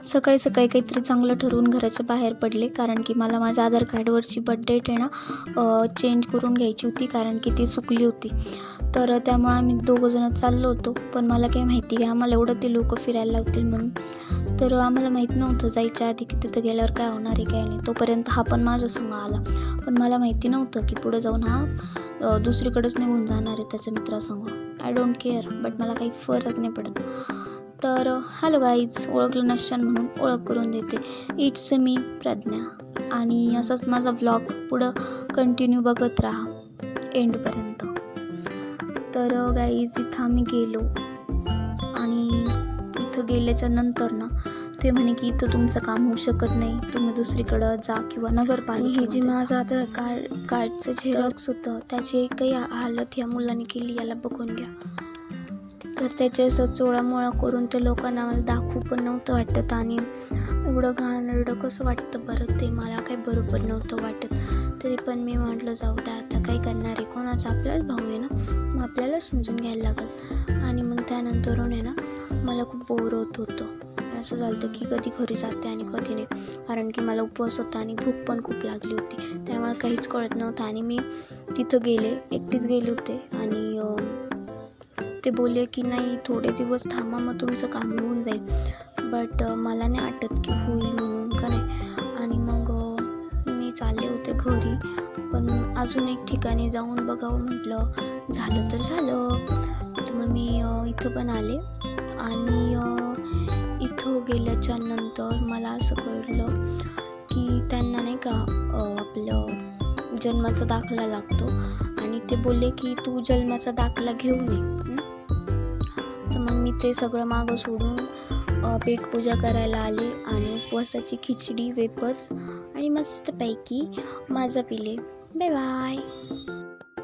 सकाळी सकाळी काहीतरी चांगलं ठरवून घराच्या बाहेर पडले, कारण की मला माझ्या आधार कार्डवरची बर्थ डेट आहे ना चेंज करून घ्यायची होती, कारण की ती चुकली होती. तर त्यामुळे आम्ही दोघंजणं चाललो होतो. पण मला काही माहिती की आम्हाला एवढं ते लोक फिरायला लावतील म्हणून. तर आम्हाला माहीत नव्हतं जायच्या आधी की तिथं गेल्यावर काय होणार आहे काय नाही. तोपर्यंत हा पण माझ्यासंग आला. पण मला माहिती नव्हतं की पुढे जाऊन हा दुसरीकडेच निघून जाणार आहे त्याच्या मित्रासंग. आय डोंट केअर, बट मला काही फरक नाही पडत. तर हॅलो गाईज, ओळखलं नसशान म्हणून ओळख करून देते. इट्स मी प्रज्ञा, आणि असाच माझा व्लॉग पुढं कंटिन्यू बघत राहा एंडपर्यंत. तर गाईज इथं आम्ही गेलो, आणि इथं गेल्याच्या नंतर ना ते म्हणे की इथं तुमचं काम होऊ शकत नाही, तुम्ही दुसरीकडं जा किंवा नगरपालिका. हे जे माझं आता कार्डचं झेरॉक्स होतं त्याची काही हालत ह्या मुलाने केली, याला बघून घ्या. तर त्याचे असं चोळामोळा करून ते लोकांना मला दाखवू पण नव्हतं वाटत, आणि एवढं घाणेरडं कसं वाटतं बरं, ते मला काही बरोबर नव्हतं वाटत. तरी पण मी म्हटलं जाऊ द्या, आता काय करणार आहे, कोणाचा आपलाच भाऊ आहे ना, मग आपल्याला समजून घ्यायला लागेल. आणि मग त्यानंतरून आहे ना मला खूप बोर होत होतं. असं झालं की कधी घरी जाते आणि कधी नाही, कारण की मला उपवास होता आणि भूक पण खूप लागली होती. त्यामुळे काहीच कळत नव्हतं. आणि मी तिथं गेले, एकटीच गेले होते, आणि ते बोलले की नाही थोडे दिवस थांबा, मग तुमचं काम होऊन जाईल. बट मला नाही वाटत की होईल म्हणून, का नाही. आणि मग मी चालले होते घरी, पण अजून एक ठिकाणी जाऊन बघावं म्हटलं, झालं तर झालं. तर मग मी इथं पण आले, आणि इथं गेल्याच्या नंतर मला असं कळलं की त्यांना नाही का आपलं जन्माचा दाखला लागतो, आणि ते बोलले की तू जन्माचा दाखला घेऊन ये. तर मग मी ते सगळं मागं सोडून पेटपूजा करायला आले, आणि उपवासाची खिचडी, वेपर्स आणि मस्तपैकी माझा पिले. Bye bye.